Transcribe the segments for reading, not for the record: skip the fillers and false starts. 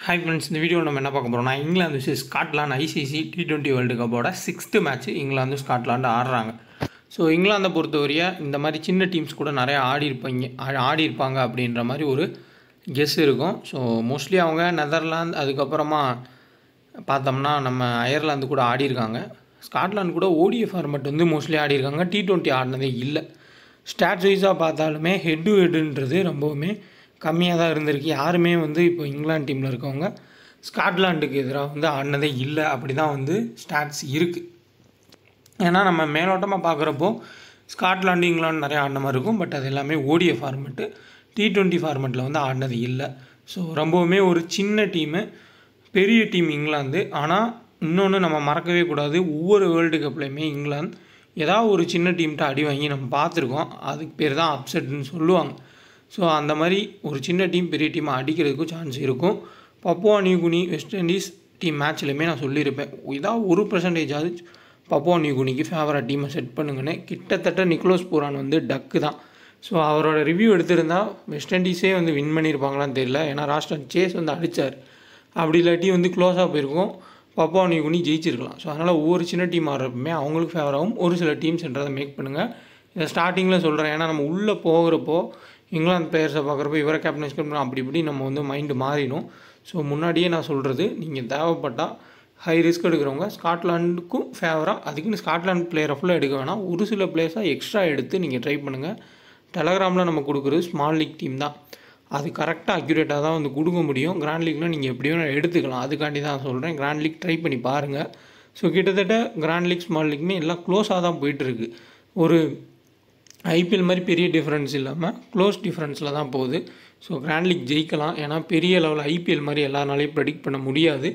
Hi friends, இந்த video நம்ம என்ன பார்க்க போகிறோம்னா England vs Scotland ICC T20 world கப்போட 6th மேட்ச் இங்கிலாந்து ஸ்காட்லாண்டு ஆடுறாங்க. ஸோ இங்கிலாந்தை பொறுத்தவரைய இந்த மாதிரி சின்ன டீம்ஸ் கூட நிறையா ஆடிருப்பாங்க அப்படின்ற மாதிரி ஒரு கெஸ் இருக்கும். ஸோ மோஸ்ட்லி அவங்க நெதர்லாந்து அதுக்கப்புறமா பார்த்தோம்னா நம்ம அயர்லாந்து கூட ஆடிருக்காங்க. ஸ்காட்லாந்து கூட ஓடிஐ ஃபார்மெட் வந்து மோஸ்ட்லி ஆடிருக்காங்க. T20 ஆடினதே இல்லை. ஸ்டாட்ஸ் வைஸாக பார்த்தாலுமே ஹெட் டு ஹெட்டுன்றது ரொம்பவுமே கம்மியாக தான் இருந்திருக்கு. யாருமே வந்து இப்போ இங்கிலாந்து டீமில் இருக்கவங்க ஸ்காட்லாண்டுக்கு எதிராக வந்து ஆடினதே இல்லை. அப்படி தான் வந்து ஸ்டாட்ஸ் இருக்குது. ஏன்னா நம்ம மேலோட்டமாக பார்க்குறப்போ ஸ்காட்லாண்டு இங்கிலாந்து நிறையா ஆடின மாதிரி இருக்கும். பட் அது எல்லாமே ஓடிஐ ஃபார்மெட்டு. T20 ஃபார்மெட்டில் வந்து ஆடினது இல்லை. ஸோ ரொம்பவுமே ஒரு சின்ன டீமு, பெரிய டீம் இங்கிலாந்து. ஆனால் இன்னொன்று நம்ம மறக்கவே கூடாது, ஒவ்வொரு வேர்ல்டு கப்லேயுமே இங்கிலாந்து ஏதாவது ஒரு சின்ன டீம்கிட்ட அடி வாங்கி நம்ம பார்த்துருக்கோம். அதுக்கு பேர் தான் அப்செட்னு சொல்லுவாங்க. ஸோ அந்த மாதிரி ஒரு சின்ன டீம் பெரிய டீமை அடிக்கிறதுக்கும் சான்ஸ் இருக்கும். Papua New Guinea West Indies team மேட்ச்லையுமே நான் சொல்லியிருப்பேன், இதாக 1% பப்புவா நியூகினிக்கு ஃபேவராக டீமை செட் பண்ணுங்கன்னு. கிட்டத்தட்ட நிக்கோலஸ் பூரான் வந்து டக்கு தான். ஸோ அவரோட ரிவ்யூ எடுத்திருந்தால் வெஸ்ட் இண்டீஸே வந்து வின் பண்ணியிருப்பாங்களான்னு தெரியல. ஏன்னா ராஸ்டன் சேஸ் வந்து அடித்தார். அப்படி இல்லாட்டி வந்து க்ளோஸாக போயிருக்கும், பப்புவா நியூகினி ஜெயிச்சிருக்கலாம். ஸோ அதனால் ஒவ்வொரு சின்ன டீம் ஆடுறப்பமே அவங்களுக்கு ஃபேவராகவும் ஒரு சில டீம்ஸ்ன்றதை மேக் பண்ணுங்கள். இதை ஸ்டார்டிங்கில் சொல்கிறேன். ஏன்னா நம்ம உள்ளே போகிறப்போ இங்கிலாந்து பிளேயர்ஸை பார்க்குறப்போ இவரை கேப்டனைஸ் பண்ணணும் அப்படி இப்படி நம்ம வந்து மைண்டு மாறிடும். ஸோ முன்னாடியே நான் சொல்கிறது, நீங்கள் தேவைப்பட்டால் ஹை ரிஸ்க் எடுக்கிறவங்க ஸ்காட்லாண்டுக்கும் ஃபேவராக அதுக்குன்னு ஸ்காட்லாண்டு பிளேயரை ஃபுல்லாக எடுக்க வேணாம், ஒரு சில பிளேயர்ஸாக எக்ஸ்ட்ரா எடுத்து நீங்கள் ட்ரை பண்ணுங்கள். டெலகிராமில் நம்ம கொடுக்குறது ஸ்மால் லீக் டீம் தான். அது கரெக்டாக அக்யூரேட்டாக தான் வந்து கொடுக்க முடியும். கிராண்ட் லீக்னால் நீங்கள் எப்படியும் எடுத்துக்கலாம். அதுக்காண்டி தான் சொல்கிறேன், கிராண்ட் லீக் ட்ரை பண்ணி பாருங்கள். ஸோ கிட்டத்தட்ட கிராண்ட் லீக் ஸ்மால் லீக்குமே எல்லாம் க்ளோஸாக தான் போயிட்டுருக்கு. ஒரு ஐபிஎல் மாதிரி பெரிய டிஃப்ரென்ஸ் இல்லாமல் க்ளோஸ் டிஃப்ரென்ஸில் தான் போகுது. ஸோ கிராண்ட் லீக் ஜெயிக்கலாம். ஏன்னா பெரிய லெவலில் ஐபிஎல் மாதிரி எல்லாருனாலையும் ப்ரெடிக்ட் பண்ண முடியாது.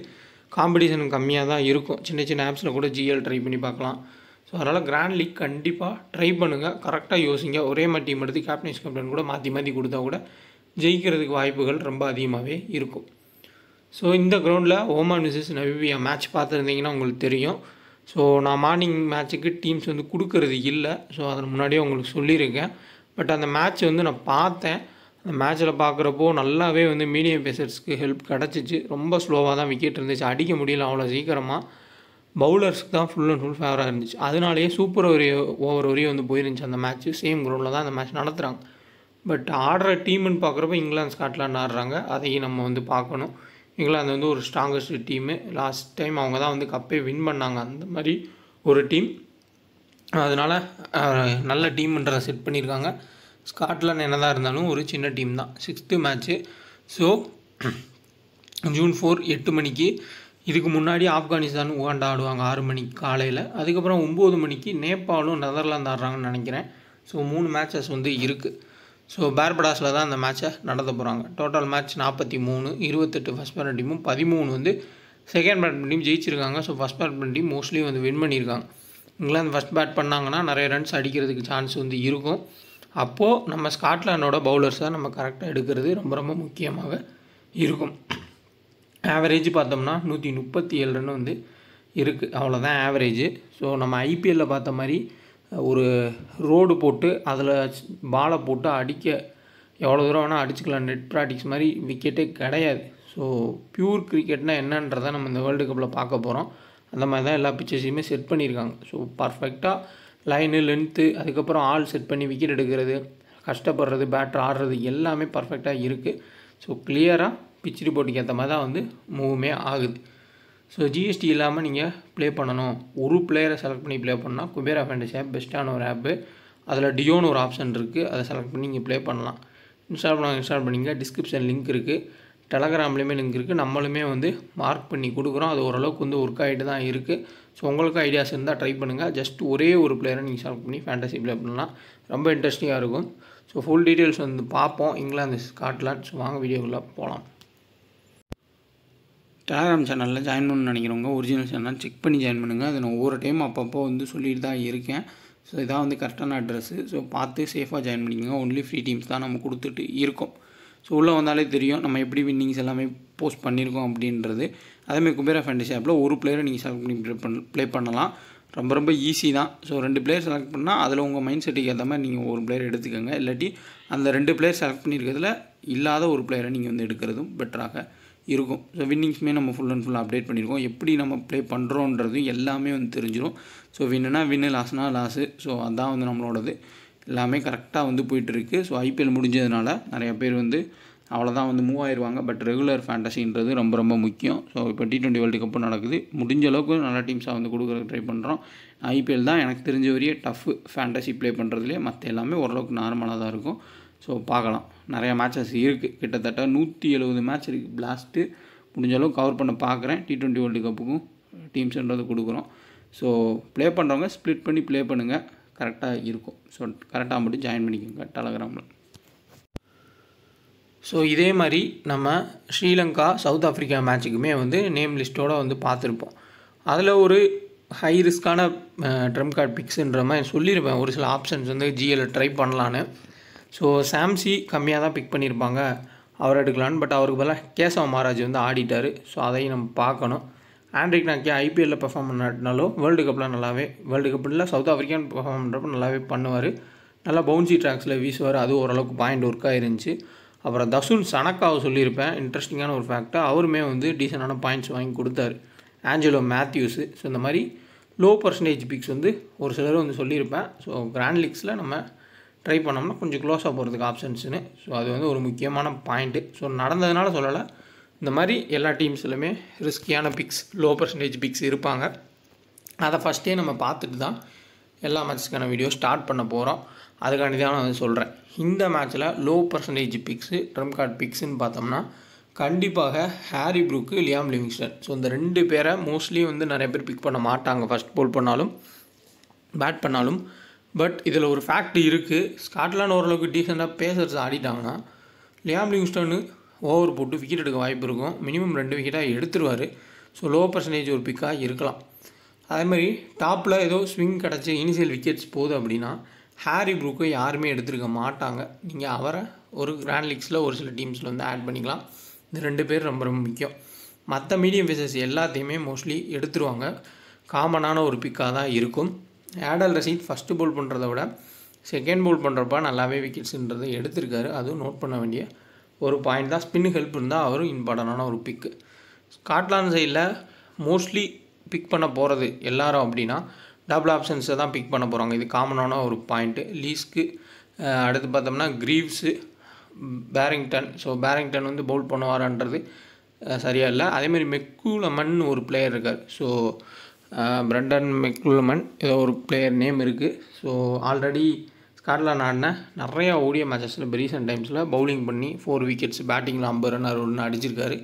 காம்படிஷன் கம்மியாக தான் இருக்கும். சின்ன சின்ன ஆப்ஸில் கூட ஜிஎல் ட்ரை பண்ணி பார்க்கலாம். ஸோ அதனால் கிராண்ட் லீக் கண்டிப்பாக ட்ரை பண்ணுங்கள். கரெக்டாக யோசிங்க. ஒரே மாதிரி டீம் எடுத்து கேப்டன் கூட மாற்றி மாற்றி கொடுத்தா கூட ஜெயிக்கிறதுக்கு வாய்ப்புகள் ரொம்ப அதிகமாகவே இருக்கும். ஸோ இந்த கிரவுண்டில் ஓமான் vs நமீபியா மேட்ச் பார்த்துருந்தீங்கன்னா உங்களுக்கு தெரியும். ஸோ நான் மார்னிங் மேட்ச்சுக்கு டீம்ஸ் வந்து கொடுக்கறது இல்லை. ஸோ அதில் முன்னாடியே உங்களுக்கு சொல்லியிருக்கேன். பட் அந்த மேட்ச் வந்து நான் பார்த்தேன். அந்த மேட்ச்சில் பார்க்குறப்போ நல்லாவே வந்து மீடியம் பேசர்ஸ்க்கு ஹெல்ப் கிடச்சிச்சு. ரொம்ப ஸ்லோவாக தான் விக்கெட் இருந்துச்சு, அடிக்க முடியல அவ்வளோ சீக்கிரமாக. பவுலர்ஸ்க்கு தான் ஃபுல் அண்ட் ஃபுல் ஃபேவராக இருந்துச்சு. அதனாலேயே சூப்பர் ஓவர் வரையும் வந்து போயிருந்துச்சு அந்த மேட்ச்சு. சேம் கிரவுண்டில் தான் அந்த மேட்ச் நடத்துகிறாங்க. பட் ஆடுற டீம்னு பார்க்குறப்ப இங்கிலாந்து ஸ்காட்லாண்டு ஆடுறாங்க. அதையும் நம்ம வந்து பார்க்கணும். இங்கிலாந்து வந்து ஒரு ஸ்ட்ராங்கஸ்ட் டீமு. லாஸ்ட் டைம் அவங்க தான் வந்து கப்பே வின் பண்ணாங்க. அந்த மாதிரி ஒரு டீம். அதனால் நல்ல டீம்ன்றதை செட் பண்ணியிருக்காங்க. ஸ்காட்லாந்து என்ன தான் இருந்தாலும் ஒரு சின்ன டீம் தான். 6th match. ஸோ ஜூன் 4 8 மணிக்கு. இதுக்கு முன்னாடி ஆப்கானிஸ்தான் உகாண்டா ஆடுவாங்க 6 மணிக்கு காலையில். அதுக்கப்புறம் 9 மணிக்கு நேபாளும் நெதர்லாந்து ஆடுறாங்கன்னு நினைக்கிறேன். ஸோ 3 மேட்சஸ் வந்து இருக்குது. ஸோ பார்படாஸில் தான் அந்த மேட்சை நடத்த போகிறாங்க. டோட்டல் மேட்ச் 43, 28 ஃபஸ்ட் பேட்மேன் டீமும் 13 வந்து செகண்ட் பேட்மேன் டீம் ஜெயிச்சிருக்காங்க. ஸோ ஃபஸ்ட் பேட்மேன் டீம் மோஸ்ட்லி வந்து வின் பண்ணியிருக்காங்க. இங்கிலாந்து ஃபஸ்ட் பேட் பண்ணாங்கன்னா நிறைய ரன்ஸ் அடிக்கிறதுக்கு சான்ஸ் வந்து இருக்கும். அப்போது நம்ம ஸ்காட்லாண்டோட பவுலர்ஸை நம்ம கரெக்டாக எடுக்கிறது ரொம்ப ரொம்ப முக்கியமாக இருக்கும். ஆவரேஜ் பார்த்தோம்னா 137 ரன் வந்து இருக்குது, அவ்வளோதான் ஆவரேஜு. ஸோ நம்ம ஐபிஎல்லில் பார்த்த மாதிரி ஒரு ரோடு போட்டு அதில் பாலை போட்டு அடிக்க எவ்வளோ தூரம் வேணால் அடிச்சுக்கலாம். நெட் ப்ராக்டிக்ஸ் மாதிரி விக்கெட்டே கிடையாது. ஸோ பியூர் கிரிக்கெட்னால் என்னன்றதை நம்ம இந்த வேர்ல்டு கப்பில் பார்க்க போகிறோம். அந்த மாதிரி தான் எல்லா பிச்சர்ஸையுமே செட் பண்ணியிருக்காங்க. ஸோ பர்ஃபெக்டாக லைனு லென்த்து அதுக்கப்புறம் ஆள் செட் பண்ணி விக்கெட் எடுக்கிறது, கஷ்டப்படுறது, பேட்டர் ஆடுறது எல்லாமே பர்ஃபெக்டாக இருக்குது. ஸோ கிளியராக பிச் ரிப்போர்ட்டுக்கு ஏற்ற மாதிரி தான் வந்து மூவுமே ஆகுது. ஸோ ஜிஎஸ்டி இல்லாமல் நீங்கள் ப்ளே பண்ணணும், ஒரு பிளேயரை செலக்ட் பண்ணி ப்ளே பண்ணால் குபேரா ஃபேண்டசி ஆப் பெஸ்ட்டான ஒரு ஆப்பு. அதில் டியோன்னு ஒரு ஆப்ஷன் இருக்குது, அதை செலக்ட் பண்ணி நீங்கள் ப்ளே பண்ணலாம். இன்ஸ்டால் பண்ணிங்க. டிஸ்கிரிப்ஷன் லிங்க் இருக்குது, டெலகிராம்லேயுமே லிங்க் இருக்குது. நம்மளுமே வந்து மார்க் பண்ணி கொடுக்குறோம். அது ஓரளவுக்கு வந்து ஒர்க் ஆகிட்டு தான் இருக்குது. ஸோ உங்களுக்கு ஐடியாஸ் இருந்தால் ட்ரை பண்ணுங்கள். ஜஸ்ட் ஒரே ஒரு பிளேயரை நீங்கள் செலக்ட் பண்ணி ஃபேண்டசி ப்ளே பண்ணலாம். ரொம்ப இன்ட்ரெஸ்டிங்காக இருக்கும். ஸோ ஃபுல் டீட்டெயில்ஸ் வந்து பார்ப்போம் இங்கிலாந்து ஸ்காட்லாந்து. ஸோ வாங்க வீடியோக்குள்ளே போகலாம். டெலகிராம் சேனலில் ஜாயின் பண்ணணும்னு நினைக்கிறவங்க ஒரிஜினல் சேனல் செக் பண்ணி ஜாயின் பண்ணுங்கள். அதை நான் ஒவ்வொரு டைம் அப்பப்போ வந்து சொல்லிட்டு தான் இருக்கேன். ஸோ இதான் வந்து கரெக்டான அட்ரஸ்ஸு. ஸோ பார்த்து சேஃபாக ஜாயின் பண்ணிக்கோங்க. ஒன்லி ஃப்ரீ டீம்ஸ் தான் நம்ம கொடுத்துட்டு இருக்கோம். ஸோ உள்ளே வந்தாலே தெரியும் நம்ம எப்படி வின்னிங்ஸ் எல்லாமே போஸ்ட் பண்ணியிருக்கோம் அப்படின்றது. அதேமாதிரி குபேரா ஃபேண்டசி ஆப்பில் ஒரு பிளேயரை நீங்கள் செலக்ட் பண்ணி ப்ளே பண்ணலாம். ரொம்ப ரொம்ப ஈஸி தான். ஸோ 2 பிளேயர் செலக்ட் பண்ணால் அதில் உங்கள் மைண்ட் செட்டுக்கு ஏற்ற மாதிரி நீங்கள் ஒரு பிளேயர் எடுத்துக்கோங்க. இல்லாட்டி அந்த 2 பிளேயர் செலக்ட் பண்ணியிருக்கிறதுல இல்லாத ஒரு பிளேயரை நீங்கள் வந்து எடுக்கிறதும் பெட்டராக இருக்கும். ஸோ வின்னிங்ஸுமே நம்ம ஃபுல் அண்ட் ஃபுல் அப்டேட் பண்ணியிருக்கோம். எப்படி நம்ம ப்ளே பண்ணுறோன்றது எல்லாமே வந்து தெரிஞ்சிடும். ஸோ வின்னுனா வின்னு, லாஸ்னால் லாஸு. ஸோ அதான் வந்து நம்மளோடது எல்லாமே கரெக்டாக வந்து போயிட்டுருக்கு. ஸோ ஐபிஎல் முடிஞ்சதுனால நிறைய பேர் வந்து அவ்வளோதான் வந்து மூவ் ஆயிடுவாங்க. பட் ரெகுலர் ஃபேண்டசின்றது ரொம்ப ரொம்ப முக்கியம். ஸோ இப்போ T20 வேர்ல்டு கப்பு நடக்குது. முடிஞ்ச அளவுக்கு நல்ல டீம்ஸாக வந்து கொடுக்குறதுக்கு ட்ரை பண்ணுறோம். ஐபிஎல் தான் எனக்கு தெரிஞ்ச வரையே டஃப் ஃபேண்டசி ப்ளே பண்ணுறதுலேயே. மற்ற எல்லாமே ஓரளவுக்கு நார்மலாக தான் இருக்கும். ஸோ பார்க்கலாம், நிறையா மேட்சஸ் இருக்குது. கிட்டத்தட்ட 170 மேட்ச் இருக்குது. பிளாஸ்ட்டு முடிஞ்ச அளவுக்கு கவர் பண்ண பார்க்குறேன். T20 வேர்ல்டு கப்புக்கும் டீம்ஸ்ன்றது கொடுக்குறோம். ஸோ ப்ளே பண்ணுறவங்க ஸ்ப்ளிட் பண்ணி ப்ளே பண்ணுங்கள், கரெக்டாக இருக்கும். ஸோ கரெக்டாக மட்டும் ஜாயின் பண்ணிக்கோங்க டெலகிராமில். ஸோ இதே மாதிரி நம்ம ஸ்ரீலங்கா சவுத் ஆஃப்ரிக்கா மேட்ச்சுக்குமே வந்து நேம் லிஸ்ட்டோடு வந்து பார்த்துருப்போம். அதில் ஒரு ஹை ரிஸ்க்கான ட்ரம் கார்டு பிக்ஸுன்ற மாதிரி சொல்லியிருப்பேன். ஒரு சில ஆப்ஷன்ஸ் வந்து ஜிஎல் ட்ரை பண்ணலான்னு. ஸோ சாம்சி கம்மியாக தான் பிக் பண்ணியிருப்பாங்க, அவர் எடுக்கலான்னு. பட் அவருக்கு பதிலாக கேசவ மகாராஜ் வந்து ஆடிட்டார். ஸோ அதையும் நம்ம பார்க்கணும். ஆண்ட்ரிக் நாக்கே ஐபிஎல்லில் பெர்ஃபார்ம் பண்ணாட்டினாலும் வேர்ல்டு கப்பில் நல்லாவே, வேர்ல்டு கப்பில் சவுத் ஆஃப்ரிக்கான் பெர்ஃபார்ம் பண்ணுறப்ப நல்லாவே பண்ணுவார். நல்லா பவுன்சி ட்ராக்ஸில் வீசுவார். அது ஓரளவுக்கு பாயிண்ட் ஒர்க் ஆயிருந்துச்சு. அப்புறம் தசுன் சனக்காவை சொல்லியிருப்பேன். இன்ட்ரெஸ்டிங்கான ஒரு ஃபேக்டாக அவருமே வந்து டீசெண்டான பாயிண்ட்ஸ் வாங்கி கொடுத்தாரு. ஆஞ்சலோ மேத்யூஸு. ஸோ இந்த மாதிரி லோ பர்சன்டேஜ் பிக்ஸ் வந்து ஒரு சிலர் வந்து சொல்லியிருப்பேன். ஸோ கிராண்ட் லீக்ஸில் நம்ம ட்ரை பண்ணோம்னா கொஞ்சம் க்ளோஸாக போகிறதுக்கு ஆப்ஷன்ஸுன்னு. ஸோ அது வந்து ஒரு முக்கியமான பாயிண்ட்டு. ஸோ நடந்ததுனால சொல்லலை, இந்த மாதிரி எல்லா டீம்ஸ்லையுமே ரிஸ்கியான பிக்ஸ், லோ பர்சன்டேஜ் பிக்ஸ் இருப்பாங்க. அதை ஃபஸ்ட்டே நம்ம பார்த்துட்டு தான் எல்லா மேட்ச்க்கான வீடியோ ஸ்டார்ட் பண்ண போகிறோம். அதுக்காண்டி தான் நான் வந்து சொல்கிறேன். இந்த மேட்ச்சில் low percentage picks, trump card பிக்ஸுன்னு பார்த்தோம்னா கண்டிப்பாக Harry Brook, Liam Livingstone. So இந்த 2 பேரை மோஸ்ட்லி வந்து நிறைய பேர் பிக் பண்ண மாட்டாங்க, ஃபஸ்ட் போல் பண்ணாலும் பேட் பண்ணாலும். பட் இதில் ஒரு ஃபேக்ட் இருக்குது. ஸ்காட்லாந்து ஓரளவுக்கு டீசெண்டாக பேசர்ஸ் ஆடிட்டாங்கன்னா லியாம் லிவிங்ஸ்டனு ஓவர் போட்டு விக்கெட் எடுக்க வாய்ப்பு இருக்கும். மினிமம் 2 விக்கெட்டாக எடுத்துருவார். ஸோ லோ பர்சன்டேஜ் ஒரு பிக்காக இருக்கலாம். அதேமாதிரி டாப்பில் ஏதோ ஸ்விங் கிடச்சி இனிஷியல் விக்கெட்ஸ் போகுது அப்படின்னா ஹாரி ப்ரூக்கை யாருமே எடுத்துருக்க மாட்டாங்க. நீங்கள் அவரை ஒரு கிராண்ட் லீக்ஸில் ஒரு சில டீம்ஸில் வந்து ஆட் பண்ணிக்கலாம். இந்த 2 பேர் ரொம்ப ரொம்ப முக்கியம். மற்ற மீடியம் பேசஸ் எல்லாத்தையுமே மோஸ்ட்லி எடுத்துருவாங்க. காமனான ஒரு பிக்காக தான் இருக்கும். ஆடல் ரஷீத் ஃபஸ்ட்டு போல் பண்ணுறத விட செகண்ட் போல் பண்ணுறப்ப நல்லாவே விக்கெட்ஸுன்றதை எடுத்திருக்காரு. அதுவும் நோட் பண்ண வேண்டிய ஒரு பாயிண்ட் தான். ஸ்பின்னு ஹெல்ப் இருந்தால் அவரும் இம்பார்ட்டண்டான ஒரு பிக்கு. ஸ்காட்லாந்து சைடில் மோஸ்ட்லி பிக் பண்ண போகிறது எல்லாரும் அப்படின்னா டபுள் ஆப்ஷன்ஸை தான் பிக் பண்ண போகிறாங்க. இது காமனான ஒரு பாயிண்ட்டு. லீஸ்க்கு அடுத்து பார்த்தோம்னா கிரீவ்ஸு, பேரிங்டன். ஸோ பேரிங்டன் வந்து பவுல் பண்ணுவாரான்றது சரியாக இல்லை. அதேமாதிரி மெக்கூலமன் ஒரு பிளேயர் இருக்கார். ஸோ பிரண்டன் மெக்கூலமன் ஏதோ ஒரு பிளேயர் நேம் இருக்குது. ஸோ ஆல்ரெடி ஸ்காட்லாந்து ஆடின நிறையா ஓடிய மேட்சஸில் ரீசெண்ட் டைம்ஸில் பவுலிங் பண்ணி 4 விக்கெட்ஸ், பேட்டிங்கில் 50 ரன் ஒன்று அடிச்சிருக்காரு.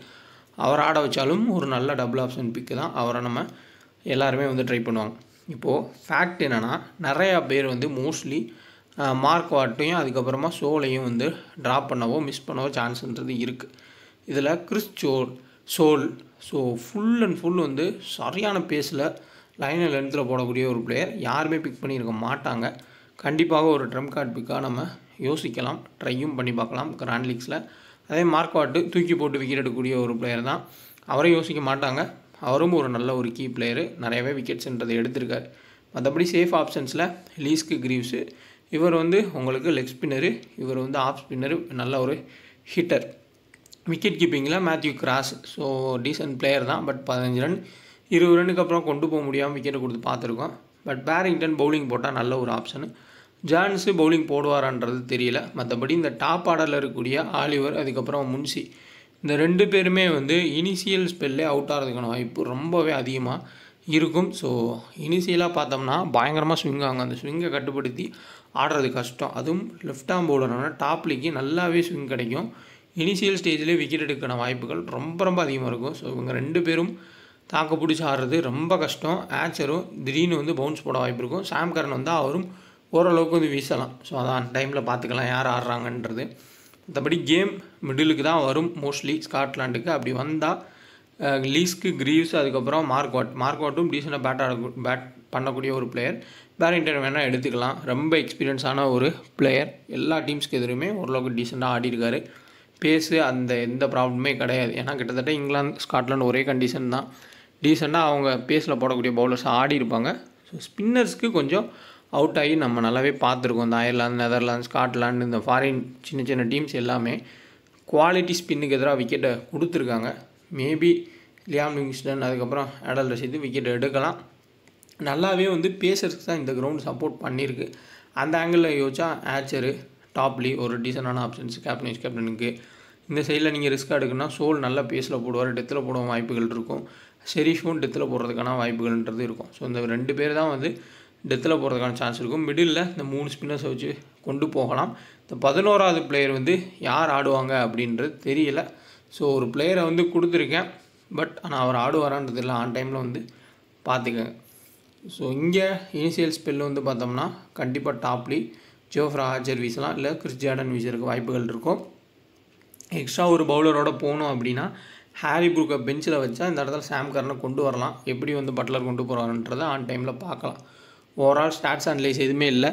அவர் ஆட வச்சாலும் ஒரு நல்ல டபுள் ஆப்ஷன் பிக்கு தான். அவரை நம்ம எல்லாருமே வந்து ட்ரை பண்ணுவாங்க. இப்போது ஃபேக்ட் என்னென்னா நிறையா பேர் வந்து மோஸ்ட்லி மார்க் வாட்டையும் அதுக்கப்புறமா சோலையும் வந்து ட்ராப் பண்ணவோ மிஸ் பண்ணவோ சான்ஸ்ன்றது இருக்குது. இதில் கிறிஸ் சோல் ஸோ ஃபுல் அண்ட் ஃபுல் வந்து சரியான பேஸில் லைனில் லென்த்தில் போடக்கூடிய ஒரு பிளேயர். யாருமே பிக் பண்ணியிருக்க மாட்டாங்க. கண்டிப்பாக ஒரு ட்ரம் கார்டு பிக்காக நம்ம யோசிக்கலாம், ட்ரையும் பண்ணி பார்க்கலாம் கிராண்ட் லீக்ஸில். அதே மார்க் வாட்டு தூக்கி போட்டு விக்கெட் எடுக்கக்கூடிய ஒரு பிளேயர் தான். அவரை யோசிக்க மாட்டாங்க. அவரும் ஒரு நல்ல ஒரு கீ பிளேயரு, நிறையவே விக்கெட்ஸ்ன்றதை எடுத்திருக்காரு. மற்றபடி சேஃப் ஆப்ஷன்ஸில் லீஸ்க்கு கிரீவ்ஸு, இவர் வந்து உங்களுக்கு லெக் ஸ்பின்னரு, இவர் வந்து ஆஃப் ஸ்பின்னரு, நல்ல ஒரு ஹிட்டர். விக்கெட் கீப்பிங்கில் Matthew Cross. So decent player தான். பட் 15 ரன் 20 ரன்னுக்கு அப்புறம் கொண்டு போக முடியாமல் விக்கெட்டை கொடுத்து பார்த்துருக்கோம். பட் பேரிங்டன் பவுலிங் போட்டால் நல்ல ஒரு ஆப்ஷனு. ஜான்ஸு பவுலிங் போடுவாரான்றது தெரியல. மற்றபடி இந்த டாப் ஆர்டரில் இருக்கக்கூடிய ஆலிவர், அதுக்கப்புறம் முன்சி, இந்த 2 பேருமே வந்து இனிஷியல் ஸ்பெல்லே அவுட் ஆகிறதுக்கான வாய்ப்பு ரொம்பவே அதிகமாக இருக்கும். ஸோ இனிஷியலாக பார்த்தோம்னா பயங்கரமாக ஸ்விங் ஆகும். அந்த ஸ்விங்கை கட்டுப்படுத்தி ஆடுறது கஷ்டம். அதுவும் லெஃப்ட் ஆம் பவுலரான டாப்லிக்கு நல்லாவே ஸ்விங் கிடைக்கும். இனிஷியல் ஸ்டேஜ்லேயே விக்கெட் எடுக்கிற வாய்ப்புகள் ரொம்ப ரொம்ப அதிகமாக இருக்கும். ஸோ இவங்க 2 பேரும் தாக்க பிடிச்சி ஆடுறது ரொம்ப கஷ்டம். ஆச்சரும் திடீர்னு வந்து பவுன்ஸ் போட வாய்ப்பு இருக்கும். சாம் கரன் வந்து அவரும் ஓரளவுக்கு வந்து வீசலாம். ஸோ அதான் டைமில் பார்த்துக்கலாம் யார் ஆடுறாங்கன்றது. மற்றபடி கேம் மிடிலுக்கு தான் வரும் மோஸ்ட்லி ஸ்காட்லாண்டுக்கு. அப்படி வந்தால் லீஸ்க்கு கிரீவ்ஸ், அதுக்கப்புறம் மார்க் வாட்டும் டீசெண்டாக பேட் பண்ணக்கூடிய ஒரு பிளேயர். பேரிங்டன் வேணால் எடுத்துக்கலாம். ரொம்ப எக்ஸ்பீரியன்ஸான ஒரு பிளேயர். எல்லா டீம்ஸ்க்கு எதிருமே ஓரளவுக்கு டீசெண்டாக ஆடிருக்காரு. பேஸு அந்த எந்த ப்ராப்ளமே கிடையாது. ஏன்னா கிட்டத்தட்ட இங்கிலாந்து ஸ்காட்லாந்து ஒரே கண்டிஷன் தான். டீசெண்டாக அவங்க பேஸில் போடக்கூடிய பவுலர்ஸ் ஆடி இருப்பாங்க. ஸோ ஸோ ஸ்பின்னர்ஸ்க்கு கொஞ்சம் அவுட் ஆகி நம்ம நல்லாவே பார்த்துருக்கோம். இந்த அயர்லாந்து, நெதர்லாந்து, ஸ்காட்லாண்டு, இந்த ஃபாரின் சின்ன சின்ன டீம்ஸ் எல்லாமே குவாலிட்டி ஸ்பின்னுக்கு எதிராக விக்கெட்டை கொடுத்துருக்காங்க. மேபி லியாம் லிவிங்ஸ்டன் அதுக்கப்புறம் ஆடல் ரஷீது விக்கெட் எடுக்கலாம். நல்லாவே வந்து பேசர்ஸ்க்கு தான் இந்த கிரவுண்ட் சப்போர்ட் பண்ணியிருக்கு. அந்த ஆங்கிளில் யோசிச்சா ஆச்சரு, டாப்லி ஒரு டீசெண்டான ஆப்ஷன்ஸ் கேப்டனுக்கு. இந்த சைடில் நீங்கள் ரிஸ்க் எடுக்குன்னா சோல் நல்லா பேஸில் போடுவார், டெத்தில் போட வாய்ப்புகள் இருக்கும். ஷெரீஃபும் டெத்தில் போடுறதுக்கான வாய்ப்புகள்ன்றது இருக்கும். ஸோ இந்த 2 பேர் தான் வந்து டெத்தில் போகிறதுக்கான சான்ஸ் இருக்கும். மிடில் இந்த 3 ஸ்பின்னர்ஸை வச்சு கொண்டு போகலாம். இந்த 11வது பிளேயர் வந்து யார் ஆடுவாங்க அப்படின்றது தெரியல. ஸோ ஒரு பிளேயரை வந்து கொடுத்துருக்கேன், பட் ஆனால் அவர் ஆடுவாரான்றது இல்லை. ஆன் டைமில் வந்து பார்த்துக்கங்க. ஸோ இங்கே இனிஷியல் ஸ்பெல் வந்து பார்த்தோம்னா கண்டிப்பாக டாப்லி, ஜோஃப்ரா ஆர்ச்சர் வீசலாம், இல்லை கிறிஸ் ஜார்டன் வீசறதுக்கு வாய்ப்புகள் இருக்கும். எக்ஸ்ட்ரா ஒரு பவுலரோட போகணும் அப்படின்னா ஹாரி ப்ரூக்கை பெஞ்சில் வச்சா இந்த இடத்துல சாம் கரனை கொண்டு வரலாம். எப்படி வந்து பட்லர் கொண்டு போகிறாருன்றதை ஆன் டைமில் பார்க்கலாம். ஓவரால் ஸ்டாட்ஸ் அனலைஸ் எதுவுமே இல்லை.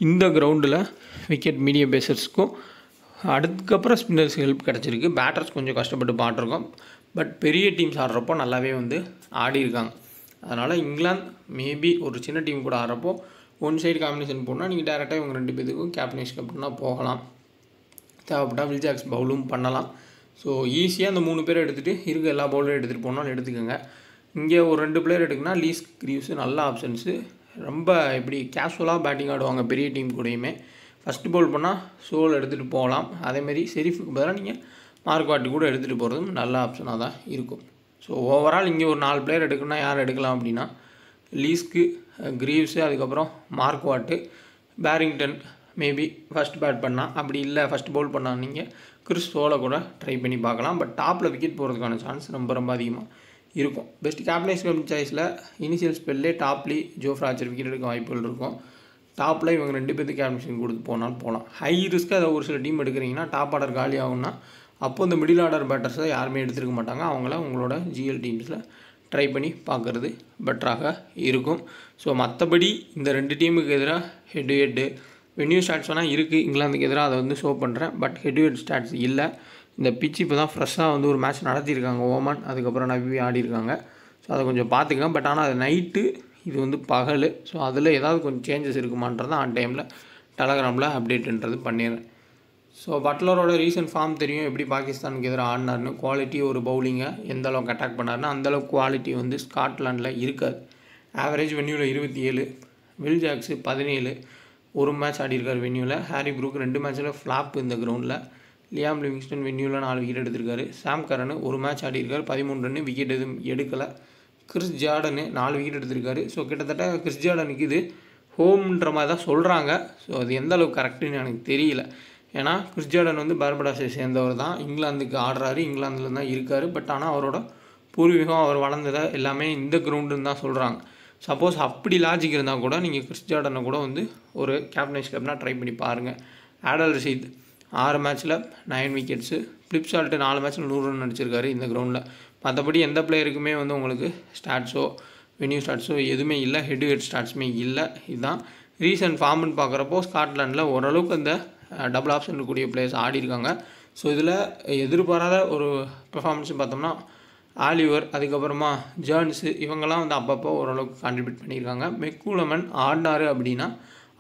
இந்த கிரவுண்டில் விக்கெட் மீடியம் பேசர்ஸ்க்கும் அதுக்கப்புறம் ஸ்பின்னர்ஸ் ஹெல்ப் கிடச்சிருக்கு. பேட்டர்ஸ் கொஞ்சம் கஷ்டப்பட்டு பாட்டிருக்கோம், பட் பெரிய டீம்ஸ் ஆடுறப்போ நல்லாவே வந்து ஆடி இருக்காங்க. அதனால் இங்கிலாந்து மேபி ஒரு சின்ன டீம் கூட ஆடுறப்போ ஒன் சைடு காம்பினேஷன் போனால் நீங்கள் டேரெக்டாக இவங்க 2 பேருக்கும் கேப்டனாக போகலாம். தேவைப்பட்டால் வில் ஜாக்ஸ் பவுலும் பண்ணலாம். ஸோ ஈஸியாக அந்த 3 பேரை எடுத்துகிட்டு இருக்க எல்லா பவுலரும் எடுத்துகிட்டு போனாலும் எடுத்துக்கோங்க. இங்கே ஒரு 2 பிளேயர் எடுக்குன்னா லீஸ் கிரீவ்ஸு நல்ல ஆப்ஷன்ஸு. ரொம்ப எப்படி கேஷுவலாக பேட்டிங் ஆடுவாங்க பெரிய டீம் கூடயுமே. ஃபஸ்ட்டு பவுல் பண்ணால் சோல் எடுத்துகிட்டு போகலாம். அதேமாதிரி ஷெரீஃபுக்கு பதிலாக நீங்கள் மார்க்வாட்டி கூட எடுத்துகிட்டு போகிறதும் நல்ல ஆப்ஷனாக தான் இருக்கும். ஸோ ஓவரால் இங்கே ஒரு 4 பிளேயர் எடுக்கணும்னா யார் எடுக்கலாம் அப்படின்னா லீஸ்க்கு, கிரீவ்ஸு, அதுக்கப்புறம் மார்க்வாட்டு, பேரிங்டன் மேபி ஃபஸ்ட் பேட் பண்ணால், அப்படி இல்லை ஃபஸ்ட் பவுல் பண்ணால் நீங்கள் கிறிஸ் சோலை கூட ட்ரை பண்ணி பார்க்கலாம். பட் டாப்பில் விக்கெட் போகிறதுக்கான சான்ஸ் ரொம்ப அதிகமாக இருக்கும். பெஸ்ட் கேப்டனைஸ் சாய்ஸில் இனிஷியல் ஸ்பெல்லே டாப்லி, ஜோஃப்ரா ஆர்ச்சர் விக்கெட் எடுக்க வாய்ப்புகள் இருக்கும். டாப்பில் இவங்க 2 பேருக்கு கேப்டன்ஷிப் கொடுத்து போனாலும் போகலாம். ஹை ரிஸ்க்கு அதை ஒரு சில டீம் எடுக்கிறீங்கன்னா டாப் ஆர்டர் காலி ஆகும்னா அப்போ இந்த மிடில் ஆர்டர் பேட்டர்ஸை யாருமே எடுத்துருக்க மாட்டாங்க. அவங்கள உங்களோட ஜிஎல் டீம்ஸில் ட்ரை பண்ணி பார்க்குறது பெட்டராக இருக்கும். ஸோ மற்றபடி இந்த 2 டீமுக்கு எதிராக head to head venue stats வேணால் இருக்குது, இங்கிலாந்துக்கு எதிராக அதை வந்து ஷோ பண்ணுறேன். But head to head stats இல்லை. இந்த பிச்சு இப்போ தான் ஃப்ரெஷ்ஷாக வந்து ஒரு மேட்ச் நடத்தியிருக்காங்க ஓமான், அதுக்கப்புறம் நவி ஆடிருக்காங்க. ஸோ அதை கொஞ்சம் பார்த்துக்கங்க. பட் ஆனால் அது நைட்டு, இது வந்து பகல். ஸோ அதில் ஏதாவது கொஞ்சம் சேஞ்சஸ் இருக்குமான்றதை ஆன் டைமில் டெலகிராமில் அப்டேட்டுன்றது பண்ணிடுறேன். ஸோ பட்லரோட ரீசன்ட் ஃபார்ம் தெரியும், எப்படி பாகிஸ்தானுக்கு எதிராக ஆடினார்னு. குவாலிட்டி ஒரு பவுலிங்கை எந்த அளவுக்கு அட்டாக் பண்ணார்னா அந்தளவுக்கு குவாலிட்டி வந்து ஸ்காட்லாண்டில் இருக்காது. ஆவரேஜ் வென்யூவில் 27, வில் ஜாக்ஸு 17 ஒரு மேட்ச் ஆடிருக்கார் வென்யூவில். ஹாரி ப்ரூக் 2 மேட்ச்சில் ஃப்ளாப் இந்த கிரவுண்டில். லியாம் லிவிங்ஸ்டன் வென்யூவில் 4 விக்கெட் எடுத்திருக்காரு. சாம் கரன் ஒரு மேட்ச் ஆடிருக்கார், 13 ரன், விக்கெட் எதுவும் எடுக்கலை. கிறிஸ் ஜார்டனு 4 விக்கெட் எடுத்திருக்காரு. ஸோ கிட்டத்தட்ட கிறிஸ் ஜார்டனுக்கு இது ஹோம்ன்ற மாதிரி தான் சொல்கிறாங்க. ஸோ அது எந்த அளவுக்கு கரெக்டுன்னு எனக்கு தெரியல. ஏன்னா கிறிஸ் ஜார்டன் வந்து பார்படாஸை சேர்ந்தவர் தான், இங்கிலாந்துக்கு ஆடுறாரு, இங்கிலாந்தில் தான் இருக்கார். பட் ஆனால் அவரோட பூர்வீகம், அவர் வளர்ந்ததை எல்லாமே இந்த கிரவுண்டுன்னு தான் சொல்கிறாங்க. சப்போஸ் அப்படி லாஜிக் இருந்தால் கூட நீங்கள் கிறிஸ் ஜார்டனை கூட வந்து ஒரு கேப்டனாக ட்ரை பண்ணி பாருங்கள். ஆடல் ரஷீத் 6 மேட்ச்சில் 9 விக்கெட்ஸு. ஃபிலிப் சால்ட்டு 4 மேட்ச்சில் 100 ரன் அடிச்சிருக்காரு இந்த கிரவுண்டில். மற்றபடி எந்த பிளேயருக்குமே வந்து உங்களுக்கு ஸ்டாட்ஸோ வென்யூ ஸ்டாட்ஸோ எதுவுமே இல்லை, ஹெட் டு ஹெட் ஸ்டாட்ஸுமே இல்லை. இதுதான் ரீசன்ட் ஃபார்ம்னு பார்க்குறப்போ ஸ்காட்லாண்டில் ஓரளவுக்கு அந்த டபுள் ஆப்ஷன் இருக்கக்கூடிய பிளேயர்ஸ் ஆடி இருக்காங்க. ஸோ இதில் எதிர்பாராத ஒரு பெர்ஃபார்மன்ஸ் பார்த்தோம்னா ஆலிவர், அதுக்கப்புறமா ஜேர்ன்ஸு, இவங்கெல்லாம் வந்து அப்பப்போ ஓரளவுக்கு கான்ட்ரிபியூட் பண்ணியிருக்காங்க. மெக்கூலமன் ஆடினார் அப்படின்னா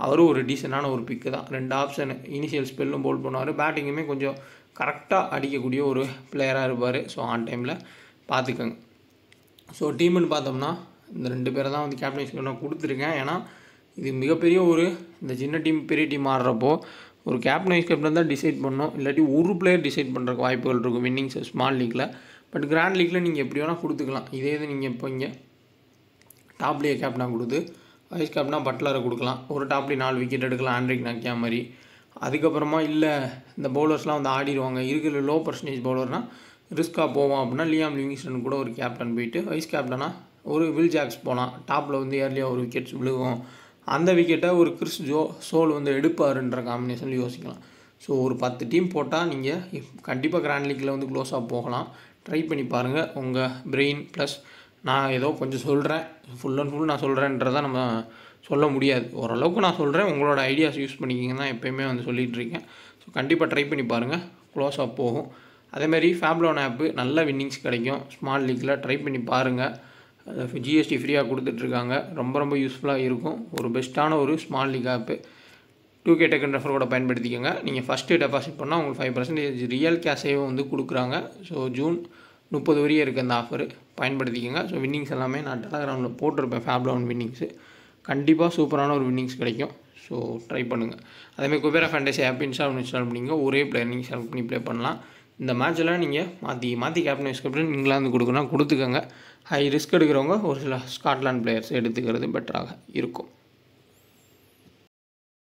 அவரும் ஒரு டீசெண்டான ஒரு பிக்கு தான். 2 ஆப்ஷன் இனிஷியல் ஸ்பெல்லும் போல் பண்ணுவார், பேட்டிங்குமே கொஞ்சம் கரெக்டாக அடிக்கக்கூடிய ஒரு பிளேயராக இருப்பார். ஸோ ஆன் டைமில் பார்த்துக்கோங்க. ஸோ டீம்னு பார்த்தோம்னா இந்த 2 பேரை தான் வந்து கேப்டன்ஷிப் நான் கொடுத்துருக்கேன். ஏன்னா இது மிகப்பெரிய ஒரு இந்த சின்ன டீம் பெரிய டீம் ஆடுறப்போ ஒரு கேப்டன் தான் டிசைட் பண்ணணும், இல்லாட்டி ஒரு பிளேயர் டிசைட் பண்ணுறக்கு வாய்ப்புகள் இருக்கும் வின்னிங்ஸ் ஸ்மால் லீக்கில். பட் கிராண்ட் லீக்கில் நீங்கள் எப்படி வேணால் கொடுத்துக்கலாம். இதே இது நீங்கள் இப்போ இங்கே டாப்லேயே கேப்டனாக கொடுத்து வைஸ் கேப்டனாக பட்லரை கொடுக்கலாம். ஒரு டாப்லேயே 4 விக்கெட் எடுக்கலாம், ஆண்ட்ரிக் நாக்கியா மாதிரி. அதுக்கப்புறமா இல்லை இந்த பவுலர்ஸ்லாம் வந்து ஆடிடுவாங்க, இருக்கிற லோ பர்சன்டேஜ் பவுலர்னால் ரிஸ்க்காக போவோம் அப்படின்னா லியாம் லிவிங்ஸ்டன் கூட ஒரு கேப்டன் போயிட்டு வைஸ் கேப்டனாக ஒரு வில் ஜாக்ஸ் போகலாம். டாப்பில் வந்து ஏர்லியாக ஒரு விக்கெட்ஸ் விழுகும், அந்த விக்கெட்டை ஒரு கிறிஸ் சோல் வந்து எடுப்பாருன்ற காம்பினேஷனில் யோசிக்கலாம். ஸோ ஒரு 10 டீம் போட்டால் நீங்கள் கண்டிப்பாக கிராண்ட் லீக்கில் வந்து க்ளோஸாக போகலாம். ட்ரை பண்ணி பாருங்கள். உங்கள் பிரெயின் ப்ளஸ் நான் ஏதோ கொஞ்சம் சொல்கிறேன், ஃபுல் அண்ட் ஃபுல் நான் சொல்கிறேன்றதை நம்ம சொல்ல முடியாது. ஓரளவுக்கு நான் சொல்கிறேன், உங்களோட ஐடியாஸ் யூஸ் பண்ணிக்கிங்க தான் எப்போயுமே வந்து சொல்லிகிட்டு இருக்கேன். ஸோ கண்டிப்பாக ட்ரை பண்ணி பாருங்கள், க்ளோஸாக போகும். அதேமாதிரி ஃபேப்லோன் ஆப்பு நல்ல வின்னிங்ஸ் கிடைக்கும் ஸ்மால் லீக்கில், ட்ரை பண்ணி பாருங்கள். ஜிஎஸ்டி ஃப்ரீயாக கொடுத்துட்ருக்காங்க. ரொம்ப யூஸ்ஃபுல்லாக இருக்கும். ஒரு பெஸ்ட்டான ஒரு ஸ்மால் லீக் ஆப்பு. 2K டெக்கன் ரெஃபர் கூட பயன்படுத்திக்கோங்க. நீங்கள் ஃபஸ்ட்டு டெபாசிட் பண்ணால் உங்களுக்கு 5% ரியல் கேஷையும் வந்து கொடுக்குறாங்க. ஸோ ஜூன் 30 வரையும் இருக்குது அந்த ஆஃபரு, பயன்படுத்திக்கோங்க. ஸோ வின்னிங்ஸ் எல்லாமே நான் டெலகிராமில் போட்டிருப்பேன். ஃபேப்லோன் வின்னிங்ஸு கண்டிப்பாக சூப்பரான ஒரு வின்னிங்ஸ் கிடைக்கும். ஸோ ட்ரை பண்ணுங்கள். அதேமாதிரி குபேரா ஃபேண்டசி ஆப் இன்ஸ்டால் பண்ணிங்க. ஒரே பிளேயர் நீங்கள் செலக்ட் பண்ணி ப்ளே பண்ணலாம். இந்த மேட்செல்லாம் நீங்கள் மாற்றி கேப்டன் வைஸ் கேப்டன் இங்கிலாந்து கொடுக்கணும்னா கொடுத்துக்கோங்க. ஹை ரிஸ்க் எடுக்கிறவங்க ஒரு சில ஸ்காட்லாந்து பிளேயர்ஸ் எடுத்துக்கிறது பெட்டராக இருக்கும்.